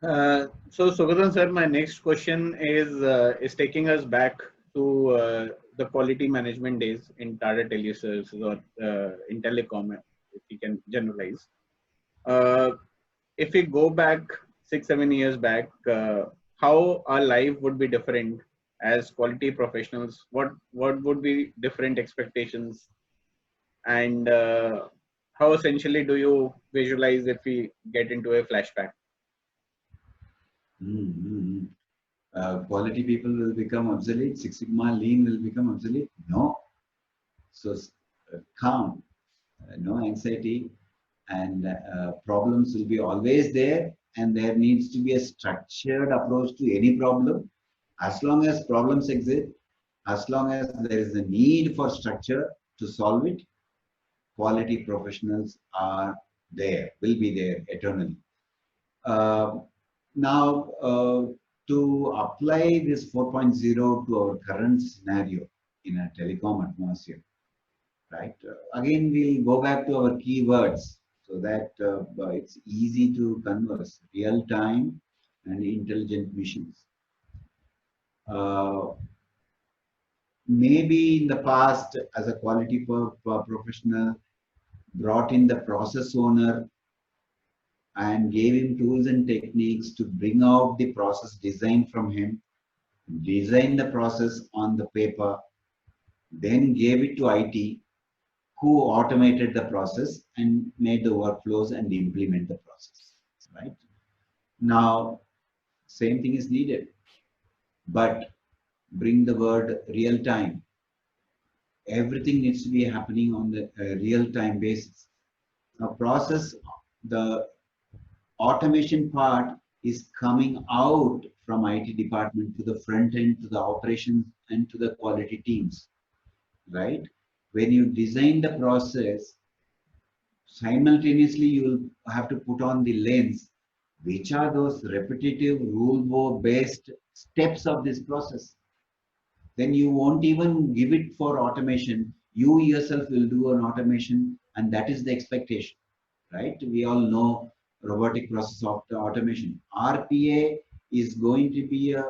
So Sugadan sir, my next question is taking us back to the quality management days in Tata Teleservices or in telecom, if we can generalize. Uh, if we go back 6 7 years back, how our life would be different as quality professionals? What would be different expectations, and how essentially do you visualize if we get into a flashback? Mm-hmm. Quality people will become obsolete. Six Sigma Lean will become obsolete. No. So calm, no anxiety, and problems will be always there. And there needs to be a structured approach to any problem. As long as problems exist, as long as there is a need for structure to solve it, quality professionals are there, will be there eternally. Uh, now, to apply this 4.0 to our current scenario in a telecom atmosphere, right? Again, we'll go back to our keywords so that it's easy to converse. Real time and intelligent missions. Uh, Maybe in the past, as a quality professional, brought in the process owner and gave him tools and techniques to bring out the process design from him, design the process on the paper, then gave it to IT, who automated the process and made the workflows and implement the process. Right now, same thing is needed, but bring the word real time. Everything needs to be happening on the real time basis. Now, process the automation part is coming out from IT department to the front end, to the operations, and to the quality teams, right? When you design the process, simultaneously you will have to put on the lens, which are those repetitive rule based steps of this process. Then you won't even give it for automation. You yourself will do an automation, and that is the expectation, right? We all know robotic process of the automation. RPA is going to be a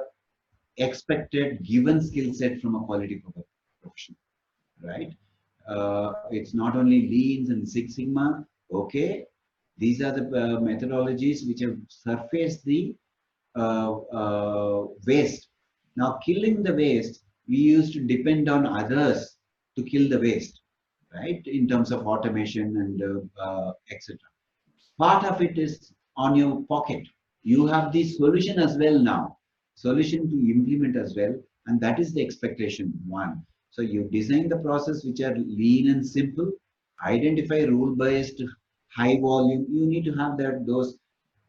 expected given skill set from a quality profession, right? It's not only Leans and Six Sigma. Okay, these are the methodologies which have surfaced the waste. Now, killing the waste, we used to depend on others to kill the waste, right? In terms of automation and etc. Part of it is on your pocket. You have the solution as well now, solution to implement as well, and that is the expectation one. So you design the process which are lean and simple, identify rule based high volume. You need to have that those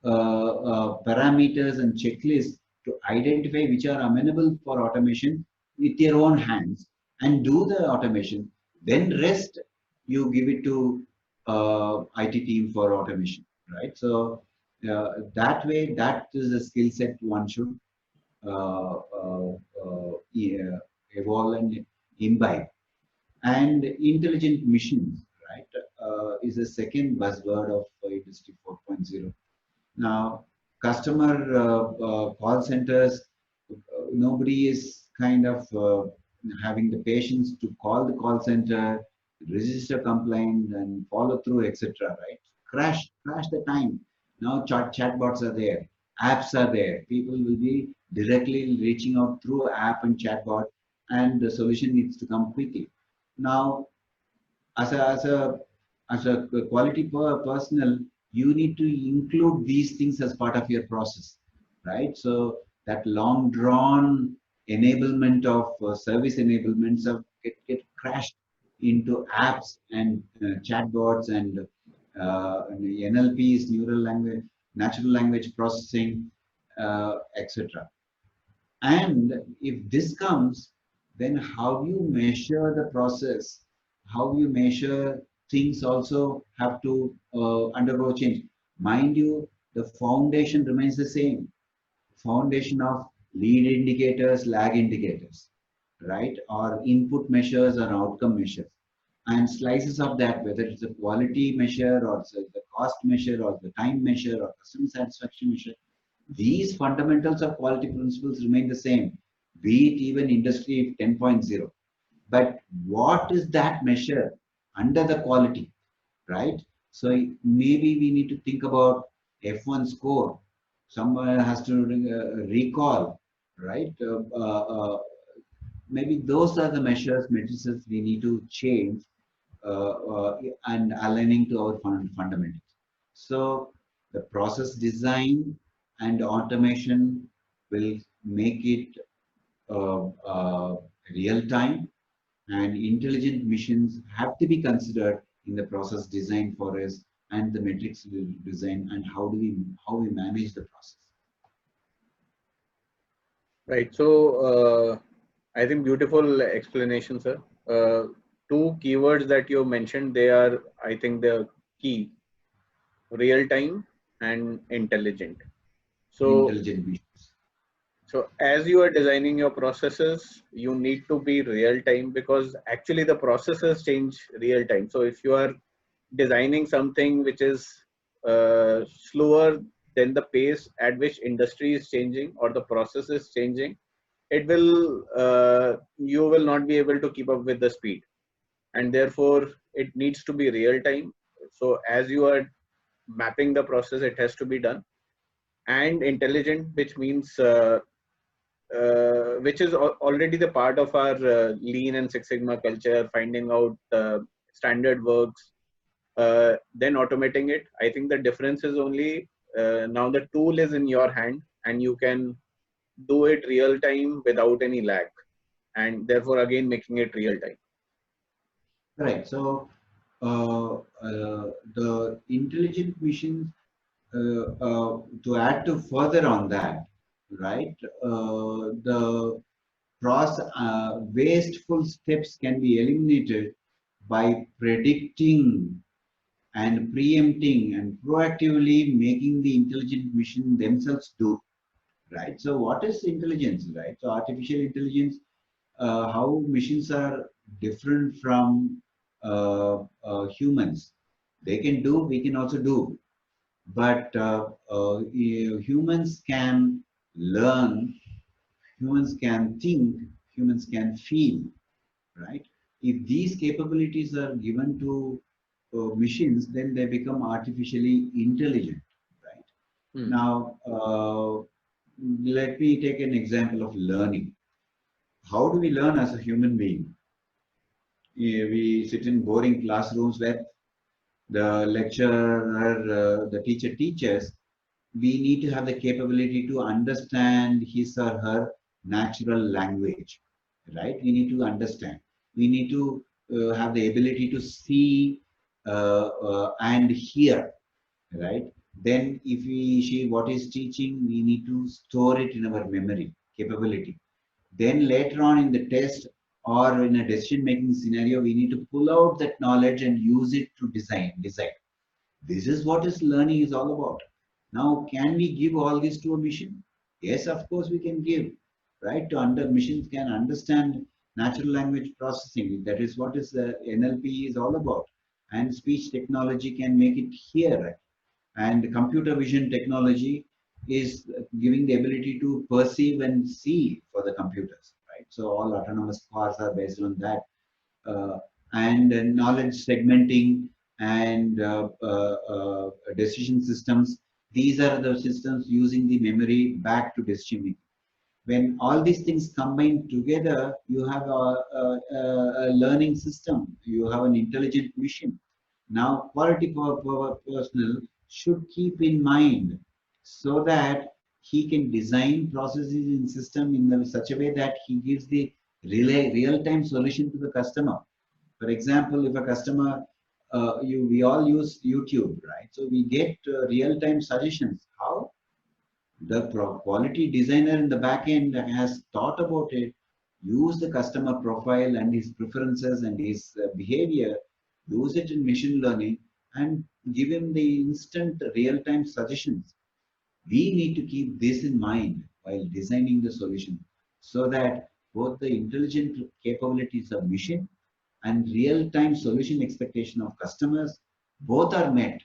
parameters and checklists to identify which are amenable for automation with your own hands and do the automation. Then rest you give it to IT team for automation, right? So that way, that is a skill set one should evolve and imbibe. And intelligent missions, right, is the second buzzword of Industry 4.0. Now, customer call centers, nobody is kind of having the patience to call the call center, register complaint, and follow through, etc. Right? Crash the time. Now, chatbots are there, apps are there. People will be directly reaching out through app and chatbot, and the solution needs to come quickly. Now, as a quality personnel, you need to include these things as part of your process, right? So that long drawn enablement of service enablements of get crashed into apps and chatbots and NLPs, neural language, natural language processing, etc. And if this comes, then how you measure the process, how you measure things also have to undergo change. Mind you, the foundation remains the same. Foundation of lead indicators, lag indicators, right? Or input measures or outcome measures. And slices of that, whether it's a quality measure or the cost measure or the time measure or customer satisfaction measure, These fundamentals of quality principles remain the same, be it even industry 10.0. But what is that measure under the quality, right? So maybe we need to think about F1 score. Someone has to recall, right? Maybe those are the measures, matrices we need to change and aligning to our fundamentals. So the process design and automation will make it real time, and intelligent missions have to be considered in the process design for us and the metrics design and how we manage the process. Right. So I think beautiful explanation, sir. Two keywords that you mentioned, they are, I think, the key: real time and intelligent. So, Intelligent missions. so as you are designing your processes, you need to be real time, because actually the processes change real time. So if you are designing something which is slower than the pace at which industry is changing or the process is changing, it will you will not be able to keep up with the speed, and therefore it needs to be real time. So as you are mapping the process, it has to be done. And intelligent, which means which is already the part of our lean and Six Sigma culture, finding out standard works, then automating it. I think the difference is only now the tool is in your hand and you can do it real time without any lag, and therefore again making it real time. Right. So the intelligent missions, to add to further on that, right? The wasteful steps can be eliminated by predicting and preempting and proactively making the intelligent mission themselves do, right? So what is intelligence, right? So artificial intelligence, how machines are different from humans. They can do, we can also do, but humans can learn, humans can think, humans can feel, right? If these capabilities are given to machines, then they become artificially intelligent, right? Now, let me take an example of learning. How do we learn as a human being? We sit in boring classrooms where the lecturer, the teacher teaches. We need to have the capability to understand his or her natural language, right? We need to understand. We need to have the ability to see and hear, right? Then if she what is teaching, we need to store it in our memory capability. Then later on in the test or in a decision making scenario, we need to pull out that knowledge and use it to decide. This is what is learning is all about. Now, can we give all this to a machine? Yes, of course we can give, right? Machines can understand natural language processing. That is what is the NLP is all about. And speech technology can make it hear. And computer vision technology is giving the ability to perceive and see for the computers, right? So all autonomous cars are based on that. And knowledge segmenting and decision systems. These are the systems using the memory back to decision making. When all these things combine together, you have a learning system. You have an intelligent machine. Now, quality personnel should keep in mind so that he can design processes in system in such a way that he gives the real-time solution to the customer. For example, if a customer, we all use YouTube, right? So we get real-time suggestions. How? The quality designer in the back end has thought about it, use the customer profile and his preferences and his behavior, use it in machine learning and give him the instant real-time suggestions. We need to keep this in mind while designing the solution so that both the intelligent capabilities of machine and real-time solution expectation of customers both are met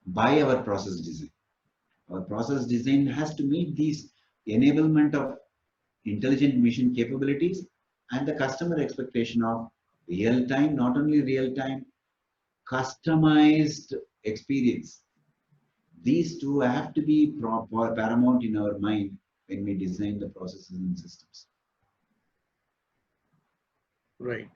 by our process design. Our process design has to meet these enablement of intelligent mission capabilities and the customer expectation of real time, not only real time, customized experience. These two have to be paramount in our mind when we design the processes and systems. Right.